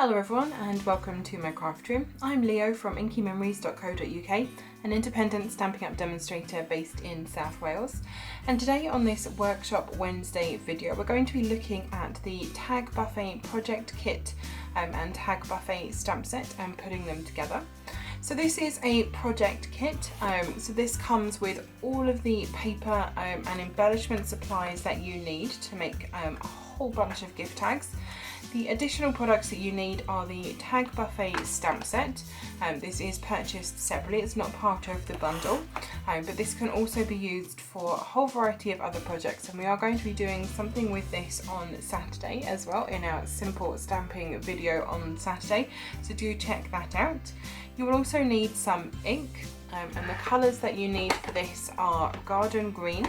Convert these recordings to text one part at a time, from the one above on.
Hello everyone and welcome to my craft room. I'm Leo from inkymemories.co.uk, an independent Stampin' Up demonstrator based in South Wales. And today on this Workshop Wednesday video, we're going to be looking at the Tag Buffet project kit and Tag Buffet stamp set and putting them together. So this is a project kit, so this comes with all of the paper and embellishment supplies that you need to make a whole bunch of gift tags. The additional products that you need are the Tag Buffet stamp set. This is purchased separately, it's not part of the bundle, but this can also be used for a whole variety of other projects, and we are going to be doing something with this on Saturday as well in our simple stamping video on Saturday, so do check that out. You will also need some ink, and the colours that you need for this are Garden Green,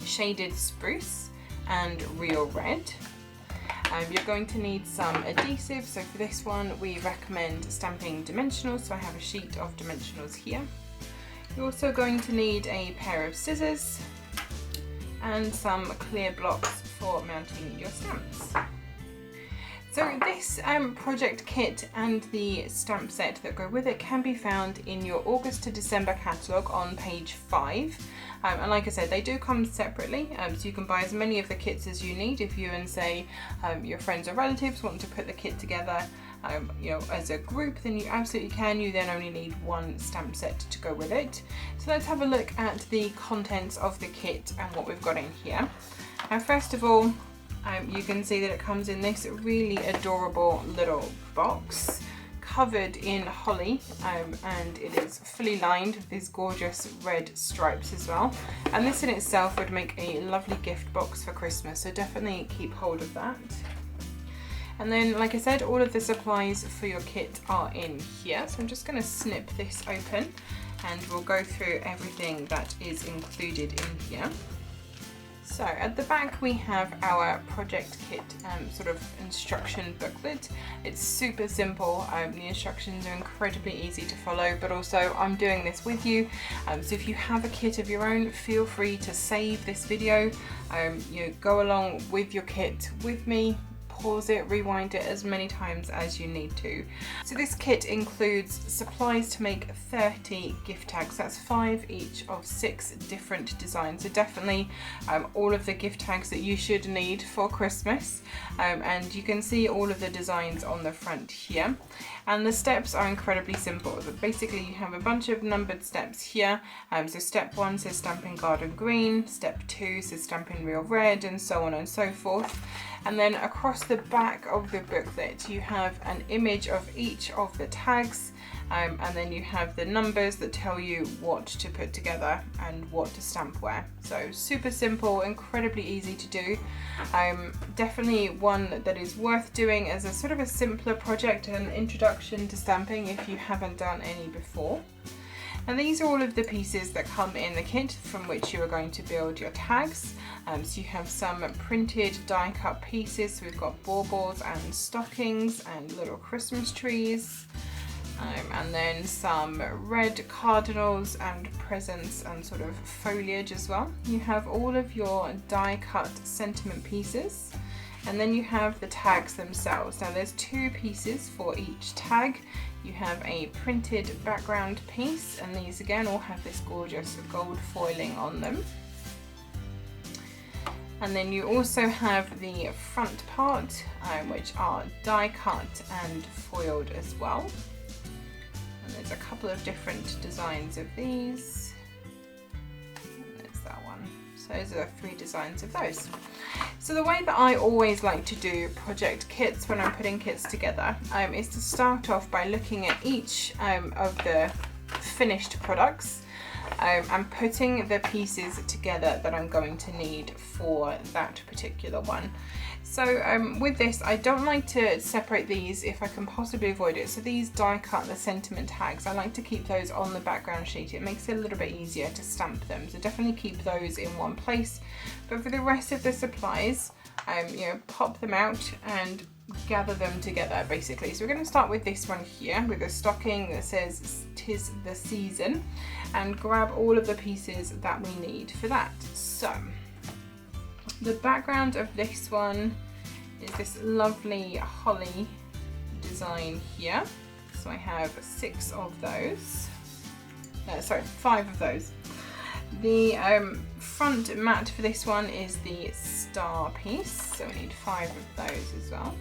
Shaded Spruce and Real Red. You're going to need some adhesive, so for this one we recommend stamping dimensionals, so I have a sheet of dimensionals here. You're also going to need a pair of scissors and some clear blocks for mounting your stamps. So this project kit and the stamp set that go with it can be found in your August to December catalogue on page 5. And like I said, they do come separately, so you can buy as many of the kits as you need. If you and say your friends or relatives want to put the kit together as a group, then you absolutely can. You then only need one stamp set to go with it. So let's have a look at the contents of the kit and what we've got in here. Now first of all, you can see that it comes in this really adorable little box covered in holly, and it is fully lined with these gorgeous red stripes as well, and this in itself would make a lovely gift box for Christmas, so definitely keep hold of that. And then, like I said, all of the supplies for your kit are in here, so I'm just going to snip this open and we'll go through everything that is included in here. So at the back we have our project kit sort of instruction booklet. It's super simple, the instructions are incredibly easy to follow, but also I'm doing this with you, so if you have a kit of your own, feel free to save this video, go along with your kit with me, pause it, rewind it as many times as you need to. So this kit includes supplies to make 30 gift tags. That's 5 each of 6 different designs. So definitely all of the gift tags that you should need for Christmas. And you can see all of the designs on the front here. And the steps are incredibly simple. So basically you have a bunch of numbered steps here. So step 1 says Stampin' Garden Green, step 2 says Stampin' Real Red, and so on and so forth. And then across the back of the booklet you have an image of each of the tags, and then you have the numbers that tell you what to put together and what to stamp where. So super simple, incredibly easy to do. Definitely one that is worth doing as a sort of a simpler project and introduction to stamping if you haven't done any before. And these are all of the pieces that come in the kit from which you are going to build your tags. So you have some printed die cut pieces, so we've got baubles and stockings and little Christmas trees, and then some red cardinals and presents and sort of foliage as well. You have all of your die cut sentiment pieces, and then you have the tags themselves. Now there's 2 pieces for each tag. You have a printed background piece, and these again all have this gorgeous gold foiling on them. And then you also have the front part, which are die cut and foiled as well. And there's a couple of different designs of these. And there's that one. So those are 3 designs of those. So the way that I always like to do project kits when I'm putting kits together is to start off by looking at each of the finished products and putting the pieces together that I'm going to need for that particular one. So with this, I don't like to separate these if I can possibly avoid it. So these die cut, the sentiment tags, I like to keep those on the background sheet. It makes it a little bit easier to stamp them. So definitely keep those in one place. But for the rest of the supplies, pop them out and gather them together basically. So we're going to start with this one here with a stocking that says "'Tis the Season," and grab all of the pieces that we need for that. So the background of this one is this lovely holly design here. So I have 6 of those. Sorry, 5 of those. The front mat for this one is the star piece, so we need 5 of those as well.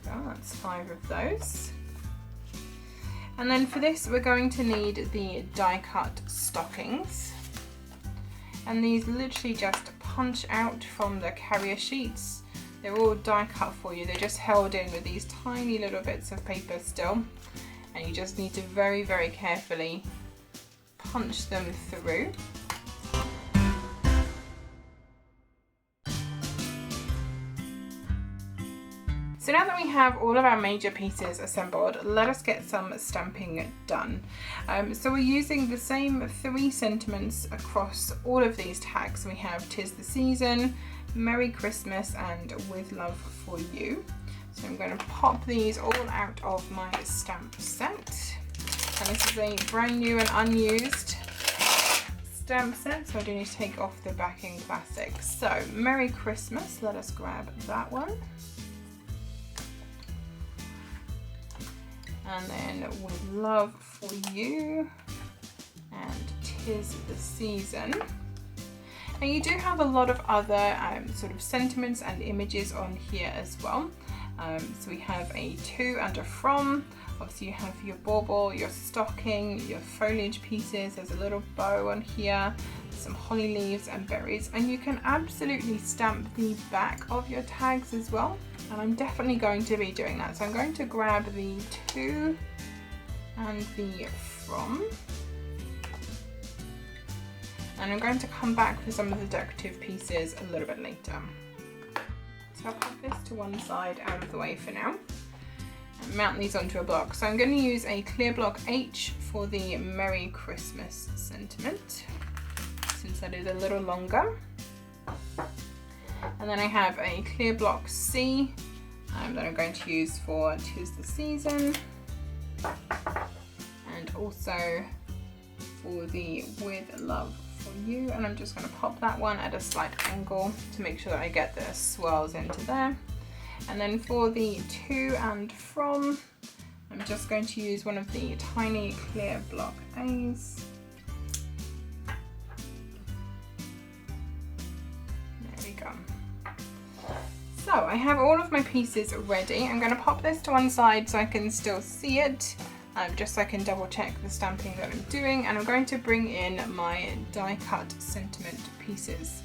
That's 5 of those. And then for this we're going to need the die cut stockings. And these literally just punch out from the carrier sheets. They're all die cut for you. They're just held in with these tiny little bits of paper still. And you just need to very, very carefully punch them through. So now that we have all of our major pieces assembled, let us get some stamping done. So we're using the same 3 sentiments across all of these tags. We have "'Tis the Season," "Merry Christmas," and "With Love for You." So I'm going to pop these all out of my stamp set. And this is a brand new and unused stamp set, so I do need to take off the backing plastic. So "Merry Christmas," let us grab that one. And then "With Love for You" and "'Tis the Season." Now you do have a lot of other sort of sentiments and images on here as well. So we have a "to" and a "from." Obviously you have your bauble, your stocking, your foliage pieces. There's a little bow on here, some holly leaves and berries, and you can absolutely stamp the back of your tags as well. And I'm definitely going to be doing that. So I'm going to grab the "to" and the "from." And I'm going to come back for some of the decorative pieces a little bit later. So I'll put this to one side out of the way for now and mount these onto a block. So I'm going to use a clear block H for the "Merry Christmas" sentiment, since that is a little longer. And then I have a clear block C that I'm going to use for "'Tis the Season," and also for the "With Love for You." And I'm just going to pop that one at a slight angle to make sure that I get the swirls into there. And then for the "to" and "from," I'm just going to use one of the tiny clear block A's. There we go. So I have all of my pieces ready. I'm going to pop this to one side so I can still see it, just so I can double check the stamping that I'm doing. And I'm going to bring in my die cut sentiment pieces.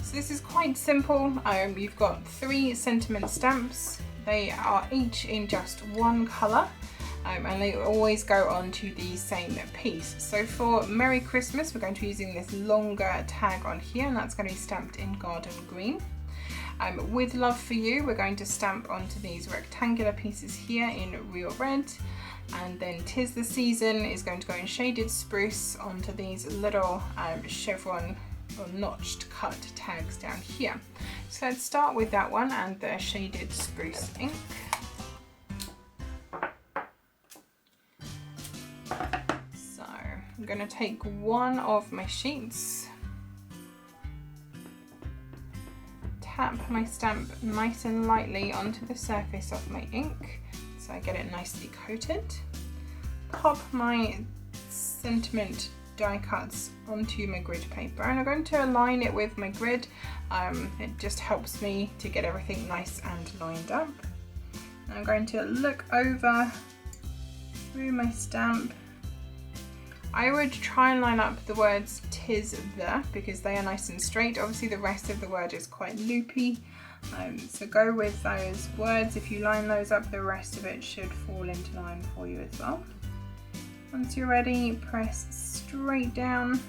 So this is quite simple. You've got 3 sentiment stamps. They are each in just one colour, and they always go onto the same piece. So for "Merry Christmas," we're going to be using this longer tag on here, and that's going to be stamped in garden green. "With Love for You," we're going to stamp onto these rectangular pieces here in real red. And then "'Tis the Season" is going to go in shaded spruce onto these little chevron or notched cut tags down here. So let's start with that one and the shaded spruce ink. So I'm going to take one of my sheets, tap my stamp nice and lightly onto the surface of my ink so I get it nicely coated. Pop my sentiment die cuts onto my grid paper, and I'm going to align it with my grid. It just helps me to get everything nice and lined up. And I'm going to look over through my stamp. I would try and line up the words "'tis the," because they are nice and straight. Obviously the rest of the word is quite loopy, so go with those words. If you line those up, the rest of it should fall into line for you as well. Once you're ready, press straight down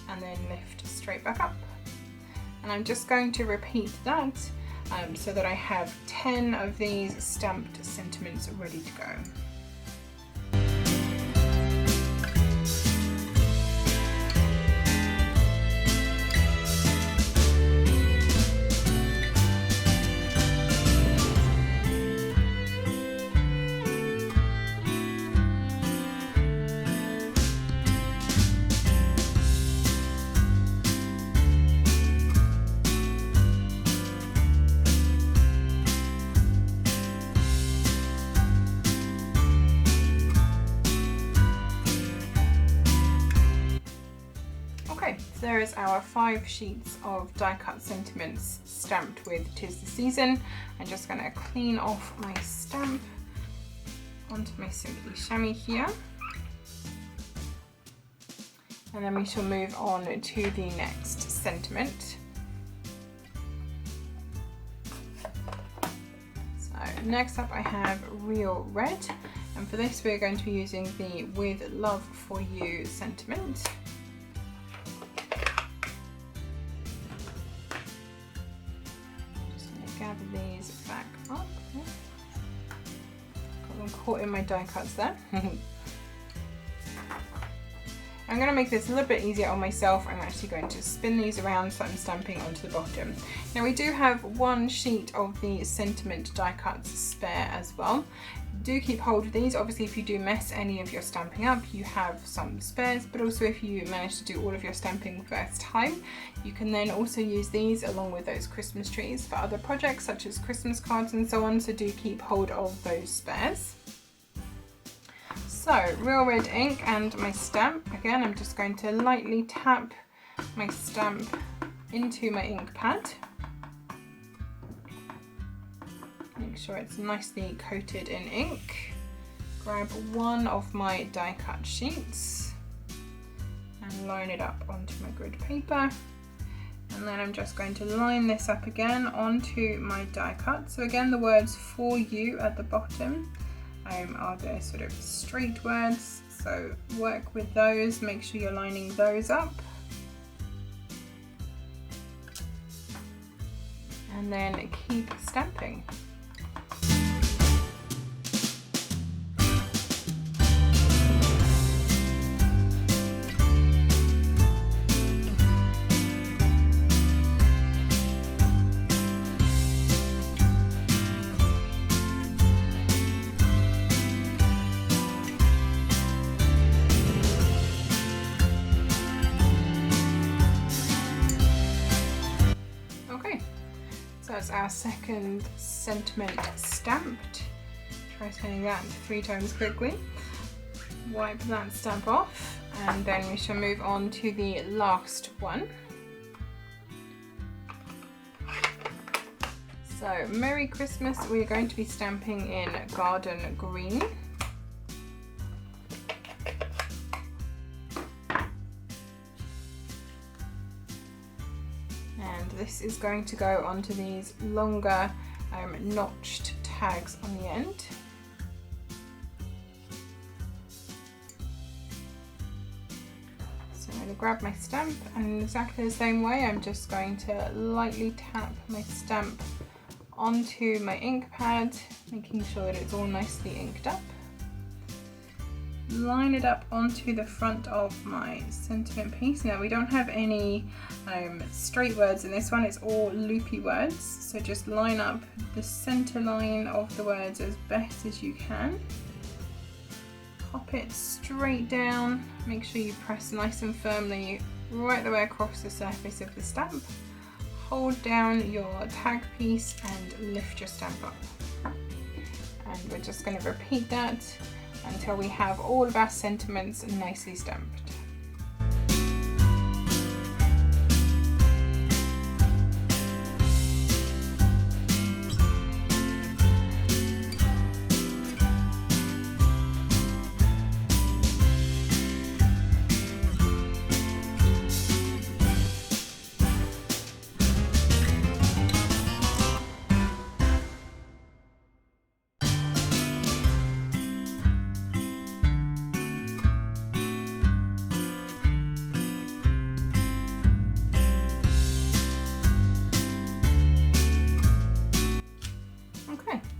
and then lift straight back up. And I'm just going to repeat that so that I have 10 of these stamped sentiments ready to go. Okay, so there is our 5 sheets of die cut sentiments stamped with "'Tis the Season." I'm just going to clean off my stamp onto my Simply Chamois here. And then we shall move on to the next sentiment. So next up I have Real Red, and for this we're going to be using the "With Love for You" sentiment. Just going to gather these back up. Got them caught in my die cuts there. I'm going to make this a little bit easier on myself. I'm actually going to spin these around so I'm stamping onto the bottom. Now we do have 1 sheet of the sentiment die cuts spare as well. Do keep hold of these. Obviously if you do mess any of your stamping up, you have some spares, but also if you manage to do all of your stamping first time, you can then also use these along with those Christmas trees for other projects such as Christmas cards and so on, so do keep hold of those spares. So, Real Red ink and my stamp. Again, I'm just going to lightly tap my stamp into my ink pad. Make sure it's nicely coated in ink. Grab 1 of my die cut sheets and line it up onto my grid paper. And then I'm just going to line this up again onto my die cut. So again, the words "For You" at the bottom are the sort of straight words, so work with those, make sure you're lining those up, and then keep stamping. So that's our second sentiment stamped. Try turning that 3 times quickly. Wipe that stamp off, and then we shall move on to the last one. So Merry Christmas, we're going to be stamping in Garden Green. This is going to go onto these longer notched tags on the end. So I'm going to grab my stamp, and in exactly the same way I'm just going to lightly tap my stamp onto my ink pad, making sure that it's all nicely inked up. Line it up onto the front of my sentiment piece. Now we don't have any straight words in this one, it's all loopy words, so just line up the center line of the words as best as you can. Pop it straight down, make sure you press nice and firmly right the way across the surface of the stamp. Hold down your tag piece and lift your stamp up. And we're just going to repeat that until we have all of our sentiments nicely stamped.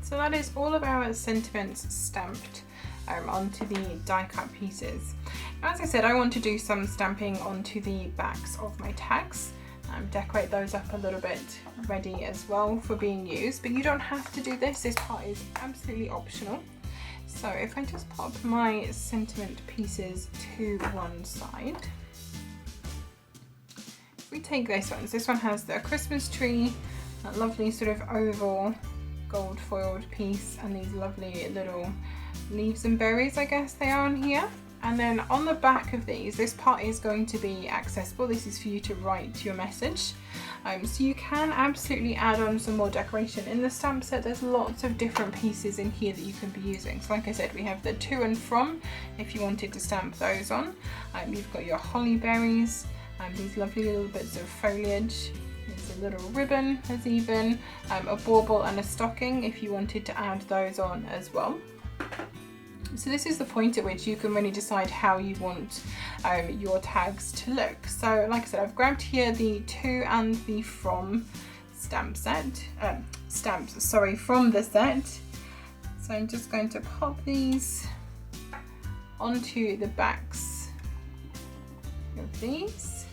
So that is all of our sentiments stamped onto the die cut pieces. Now, as I said, I want to do some stamping onto the backs of my tags. Decorate those up a little bit ready as well for being used, but you don't have to do this. This part is absolutely optional. So if I just pop my sentiment pieces to one side, if we take this one has the Christmas tree, that lovely sort of oval gold foiled piece, and these lovely little leaves and berries, I guess they are on here. And then on the back of these, this part is going to be accessible. This is for you to write your message. So you can absolutely add on some more decoration. In the stamp set, there's lots of different pieces in here that you can be using. So like I said, we have the to and from, if you wanted to stamp those on. You've got your holly berries, these lovely little bits of foliage. There's a little ribbon, there's even a bauble and a stocking if you wanted to add those on as well. So this is the point at which you can really decide how you want your tags to look. So like I said, I've grabbed here the to and the from stamps from the set. So I'm just going to pop these onto the backs of these,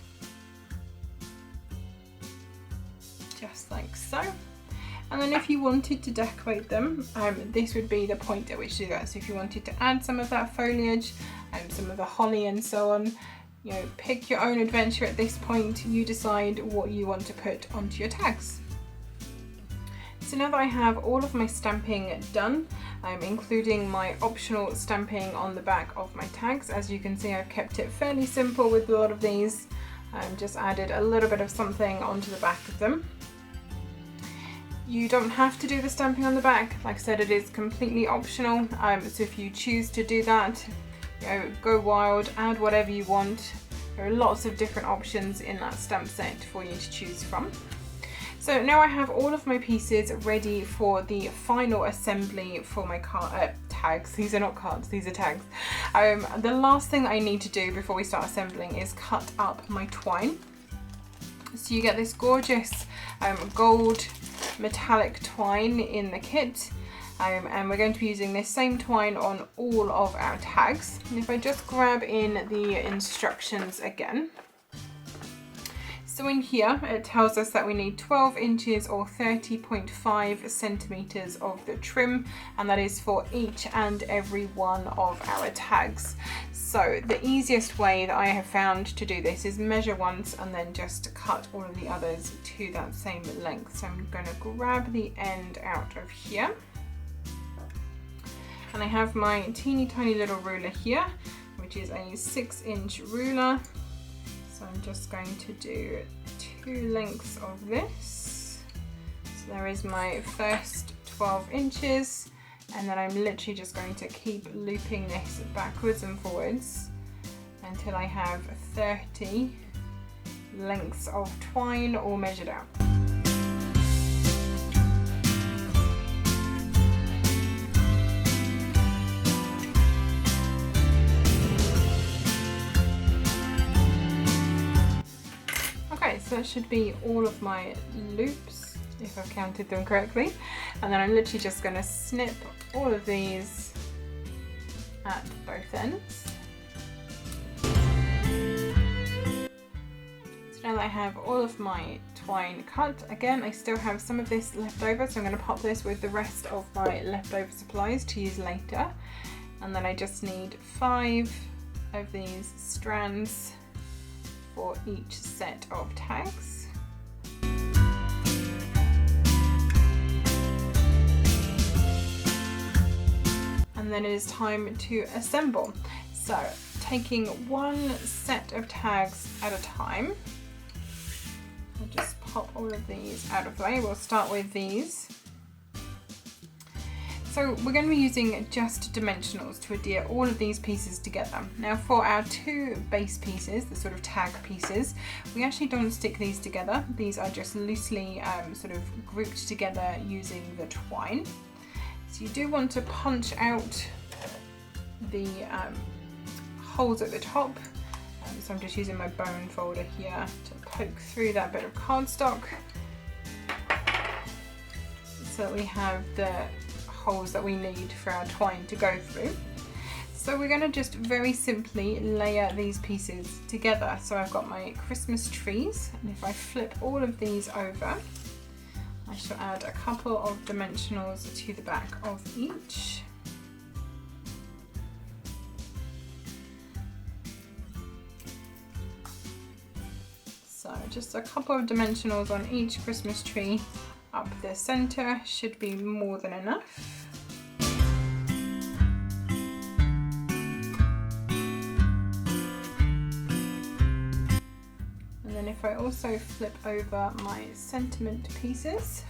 just like so. And then if you wanted to decorate them, this would be the point at which to do that. So if you wanted to add some of that foliage, some of the holly and so on, you know, pick your own adventure at this point. You decide what you want to put onto your tags. So now that I have all of my stamping done, including my optional stamping on the back of my tags, as you can see, I've kept it fairly simple with a lot of these. Just added a little bit of something onto the back of them. You don't have to do the stamping on the back. Like I said, it is completely optional. So if you choose to do that, you know, go wild, add whatever you want. There are lots of different options in that stamp set for you to choose from. So now I have all of my pieces ready for the final assembly for my tags. These are not cards, these are tags. The last thing that I need to do before we start assembling is cut up my twine. So you get this gorgeous gold metallic twine in the kit, and we're going to be using this same twine on all of our tags. And if I just grab in the instructions again, so in here it tells us that we need 12 inches or 30.5 centimeters of the trim, and that is for each and every one of our tags. So the easiest way that I have found to do this is measure once and then just cut all of the others to that same length. So I'm going to grab the end out of here, and I have my teeny tiny little ruler here, which is a 6-inch ruler. So I'm just going to do 2 lengths of this. So there is my first 12 inches. And then I'm literally just going to keep looping this backwards and forwards until I have 30 lengths of twine all measured out. Okay, so that should be all of my loops, if I've counted them correctly. And then I'm literally just going to snip all of these at both ends. So now that I have all of my twine cut, again I still have some of this left over, so I'm going to pop this with the rest of my leftover supplies to use later. And then I just need 5 of these strands for each set of tags. And then it is time to assemble. So taking one set of tags at a time, I'll just pop all of these out of the way. We'll start with these. So we're going to be using just dimensionals to adhere all of these pieces together. Now for our 2 base pieces, the sort of tag pieces, we actually don't stick these together. These are just loosely sort of grouped together using the twine. So you do want to punch out the holes at the top. So I'm just using my bone folder here to poke through that bit of cardstock so that we have the holes that we need for our twine to go through. So we're going to just very simply layer these pieces together. So I've got my Christmas trees, and if I flip all of these over, I shall add a couple of dimensionals to the back of each. So just a couple of dimensionals on each Christmas tree up the center should be more than enough. if I also flip over my sentiment pieces,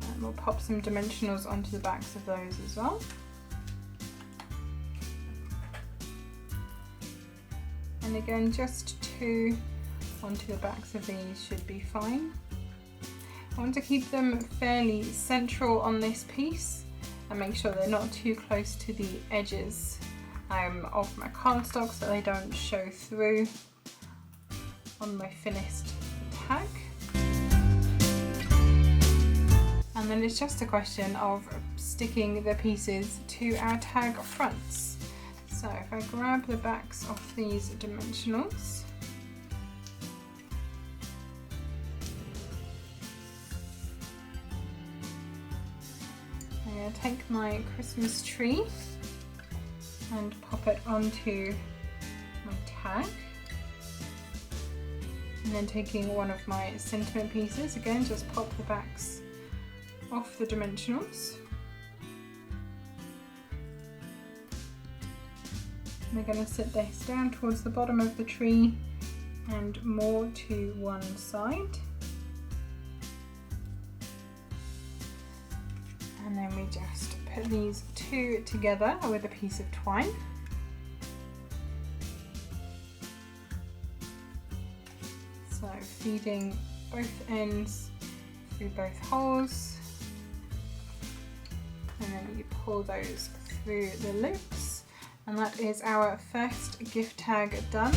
and we'll pop some dimensionals onto the backs of those as well. And again, just 2 onto the backs of these should be fine. I want to keep them fairly central on this piece and make sure they're not too close to the edges of my cardstock so they don't show through on my finished tag. And then it's just a question of sticking the pieces to our tag fronts. So if I grab the backs of these dimensionals, I'm going to take my Christmas tree and pop it onto my tag. And then taking one of my sentiment pieces, again just pop the backs off the dimensionals. We're going to sit this down towards the bottom of the tree and more to one side. And then we just put these 2 together with a piece of twine. So feeding both ends through both holes. And then you pull those through the loops. And that is our first gift tag done.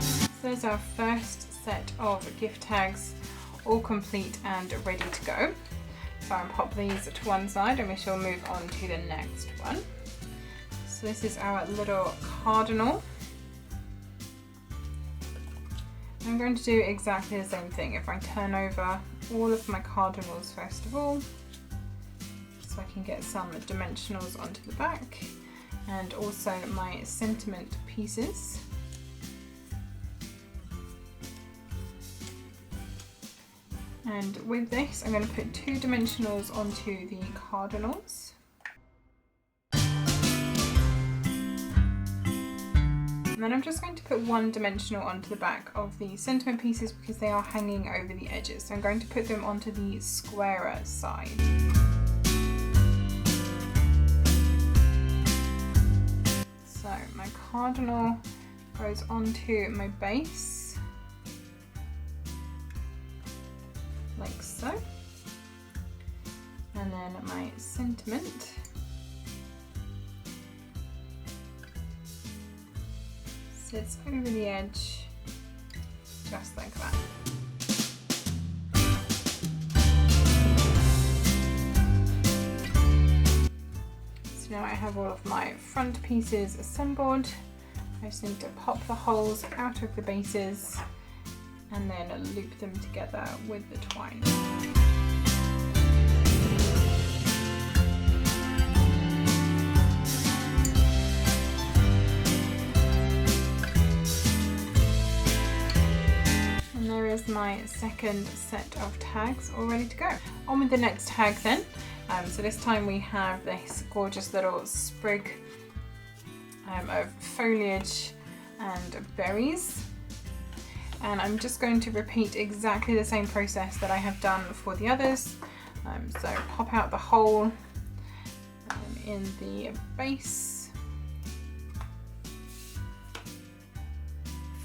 So there's our first set of gift tags all complete and ready to go. So I'll pop these to one side and we shall move on to the next one. So this is our little cardinal. I'm going to do exactly the same thing. If I turn over all of my cardinals first of all, so I can get some dimensionals onto the back, and also my sentiment pieces. And with this, I'm going to put 2 dimensionals onto the cardinals. And then I'm just going to put 1 dimensional onto the back of the sentiment pieces because they are hanging over the edges. So I'm going to put them onto the squarer side. So my cardinal goes onto my base. Like so, and then my sentiment sits over the edge just like that. So now I have all of my front pieces assembled. I just need to pop the holes out of the bases and then loop them together with the twine. And there is my second set of tags all ready to go. On with the next tag then. So this time we have this gorgeous little sprig of foliage and berries. And I'm just going to repeat exactly the same process that I have done for the others. So pop out the hole in the base,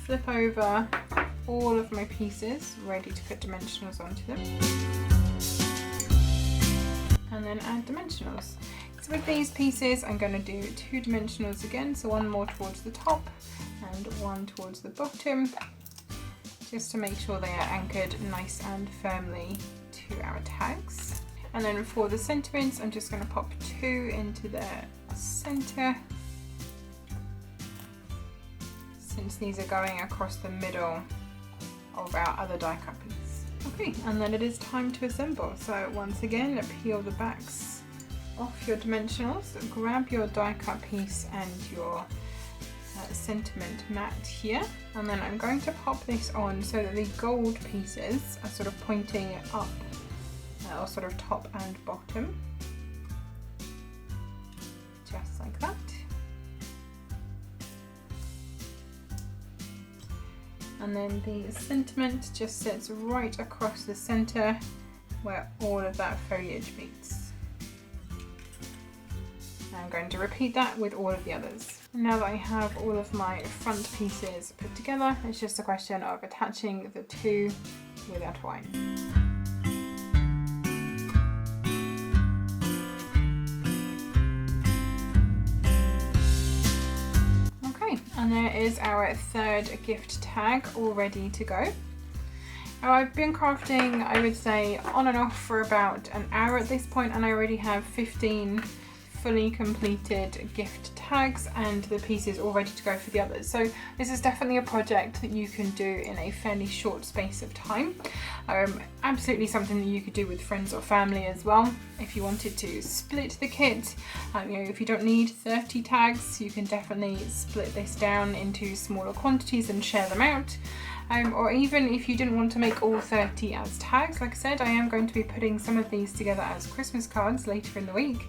flip over all of my pieces ready to put dimensionals onto them, and then add dimensionals. So with these pieces I'm going to do 2 dimensionals again, so 1 more towards the top and 1 towards the bottom, just to make sure they are anchored nice and firmly to our tags. And then for the sentiments, I'm just going to pop 2 into the center, since these are going across the middle of our other die cut piece. Okay, and then it is time to assemble. So once again, peel the backs off your dimensionals, grab your die cut piece and your sentiment mat here, and then I'm going to pop this on so that the gold pieces are sort of pointing up, or sort of top and bottom, just like that. And then the sentiment just sits right across the center where all of that foliage meets. I'm going to repeat that with all of the others. Now that I have all of my front pieces put together, it's just a question of attaching the two with our twine. Okay, and there is our third gift tag all ready to go. Now I've been crafting, I would say, on and off for about an hour at this point, and I already have 15 fully completed gift tags and the pieces all ready to go for the others. So this is definitely a project that you can do in a fairly short space of time. Absolutely something that you could do with friends or family as well. If you wanted to split the kit, if you don't need 30 tags, you can definitely split this down into smaller quantities and share them out. Or even if you didn't want to make all 30 as tags, like I said, I am going to be putting some of these together as Christmas cards later in the week.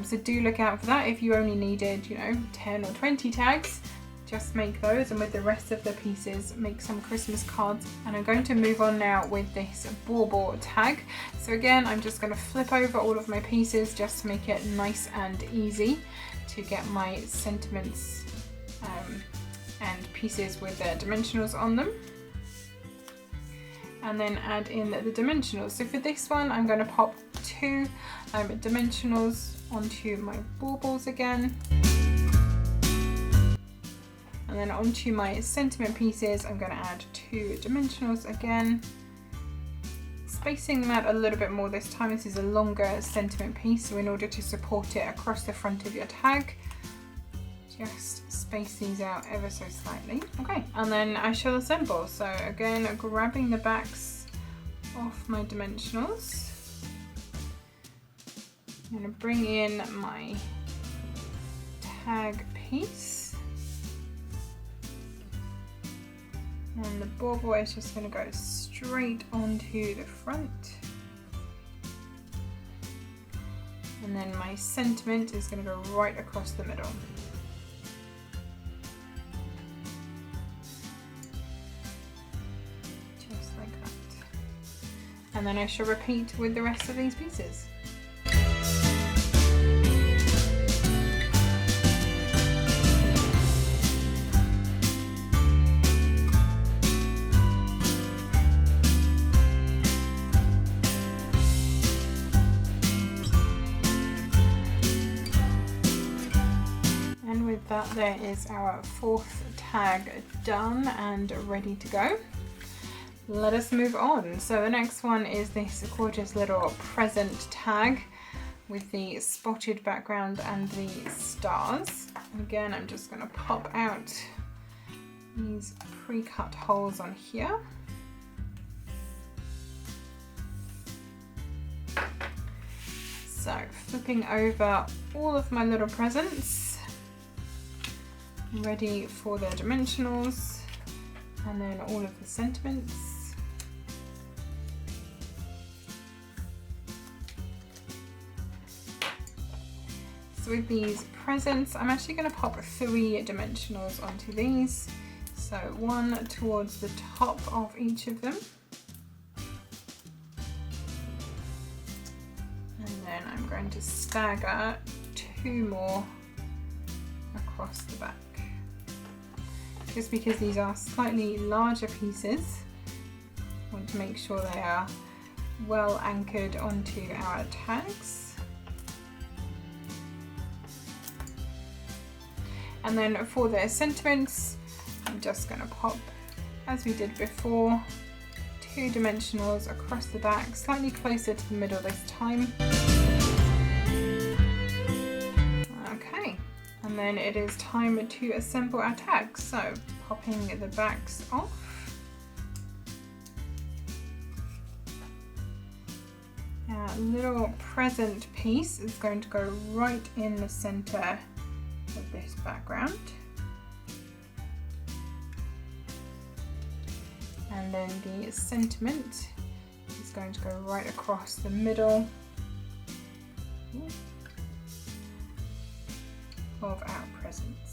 So do look out for that. If you only needed, 10 or 20 tags, just make those, and with the rest of the pieces, make some Christmas cards. And I'm going to move on now with this bauble tag. So again, I'm just going to flip over all of my pieces just to make it nice and easy to get my sentiments and pieces with their dimensionals on them. And then add in the dimensionals. So for this one, I'm going to pop two dimensionals onto my baubles again. And then onto my sentiment pieces, I'm going to add two dimensionals again. Spacing them out a little bit more this time. This is a longer sentiment piece, so in order to support it across the front of your tag, just space these out ever so slightly. Okay, and then I shall assemble. So again, grabbing the backs off my dimensionals. I'm going to bring in my tag piece. And the bauble is just going to go straight onto the front. And then my sentiment is going to go right across the middle. And then I shall repeat with the rest of these pieces. And with that, there is our fourth tag done and ready to go. Let us move on. So the next one is this gorgeous little present tag with the spotted background and the stars. Again, I'm just going to pop out these pre-cut holes on here. So flipping over all of my little presents, ready for their dimensionals, and then all of the sentiments. So with these presents, I'm actually going to pop 3 dimensionals onto these. So one towards the top of each of them. And then I'm going to stagger 2 more across the back. Just because these are slightly larger pieces, I want to make sure they are well anchored onto our tags. And then for the sentiments, I'm just going to pop, as we did before, 2 dimensionals across the back, slightly closer to the middle this time. Okay, and then it is time to assemble our tags. So popping the backs off. our little present piece is going to go right in the center of this background. And then the sentiment is going to go right across the middle of our presents.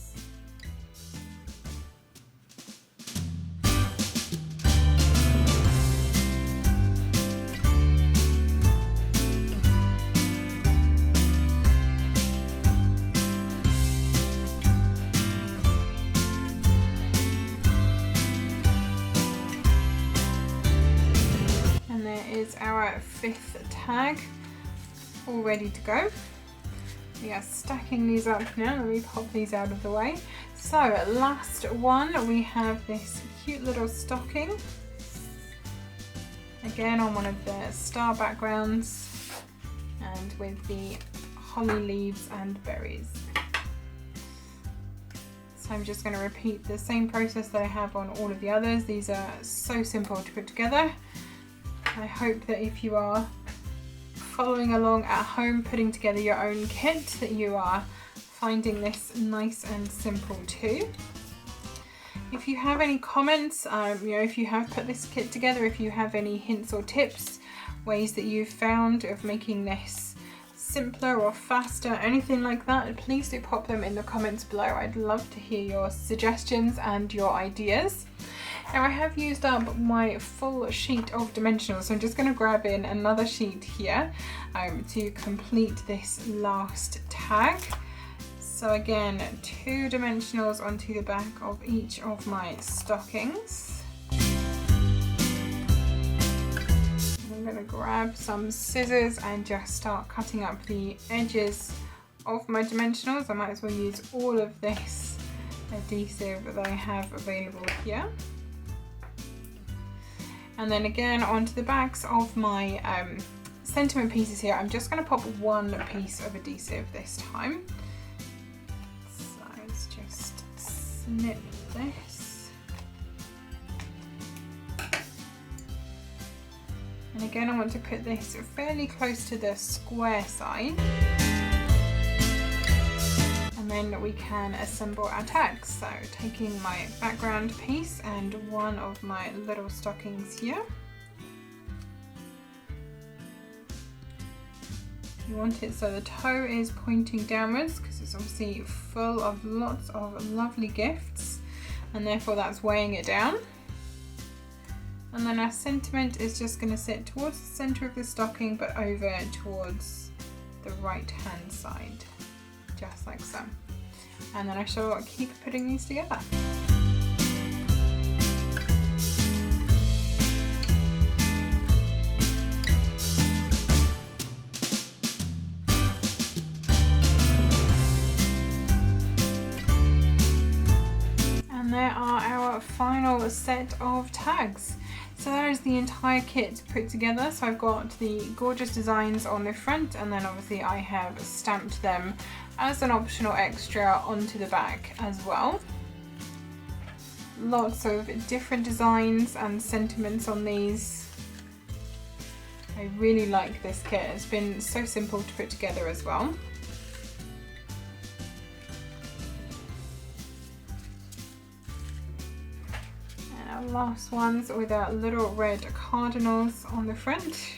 Is our 5th tag all ready to go. We are stacking these up now. Let me pop these out of the way. So last one, we have this cute little stocking, again on one of the star backgrounds and with the holly leaves and berries. So I'm just going to repeat the same process that I have on all of the others. These are so simple to put together. I hope that if you are following along at home putting together your own kit, that you are finding this nice and simple too. If you have any comments, if you have put this kit together, if you have any hints or tips, ways that you've found of making this simpler or faster, anything like that, please do pop them in the comments below. I'd love to hear your suggestions and your ideas. Now I have used up my full sheet of dimensionals, so I'm just going to grab in another sheet here to complete this last tag. So again, 2 dimensionals onto the back of each of my stockings. I'm going to grab some scissors and just start cutting up the edges of my dimensionals. I might as well use all of this adhesive that I have available here. And then again onto the backs of my sentiment pieces here, I'm just going to pop one piece of adhesive this time. So let's just snip this. And again I want to put this fairly close to the square side. And then we can assemble our tags. So taking my background piece and one of my little stockings here. You want it so the toe is pointing downwards because it's obviously full of lots of lovely gifts and therefore that's weighing it down. And then our sentiment is just going to sit towards the center of the stocking but over towards the right hand side. Just like so. And then I shall keep putting these together. And there are our final set of tags. So that is the entire kit put together. So I've got the gorgeous designs on the front and then obviously I have stamped them as an optional extra onto the back as well. Lots of different designs and sentiments on these. I really like this kit. It's been so simple to put together as well. Our last ones with our little red cardinals on the front,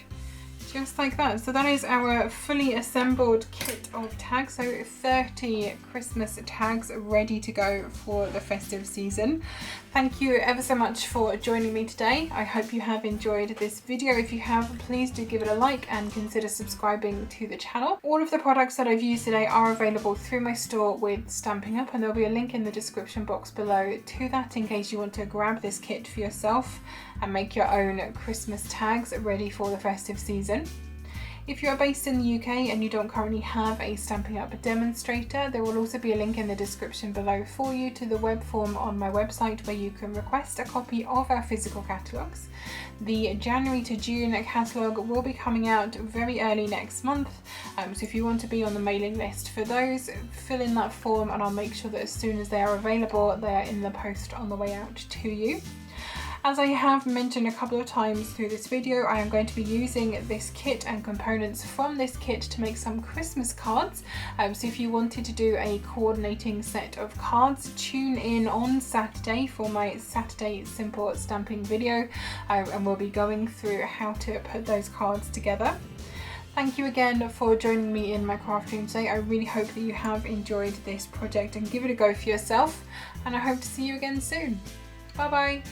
just like that. So that is our fully assembled kit of tags. So 30 Christmas tags ready to go for the festive season. Thank you ever so much for joining me today. I hope you have enjoyed this video. If you have, please do give it a like and consider subscribing to the channel. All of the products that I've used today are available through my store with Stampin' Up, and there'll be a link in the description box below to that in case you want to grab this kit for yourself and make your own Christmas tags ready for the festive season. If you're based in the UK and you don't currently have a Stampin' Up demonstrator, there will also be a link in the description below for you to the web form on my website where you can request a copy of our physical catalogues. The January to June catalogue will be coming out very early next month, so if you want to be on the mailing list for those, fill in that form and I'll make sure that as soon as they are available, they are in the post on the way out to you. As I have mentioned a couple of times through this video, I am going to be using this kit and components from this kit to make some Christmas cards. So if you wanted to do a coordinating set of cards, tune in on Saturday for my Saturday simple stamping video, and we'll be going through how to put those cards together. Thank you again for joining me in my craft room today. I really hope that you have enjoyed this project and give it a go for yourself, and I hope to see you again soon. Bye bye!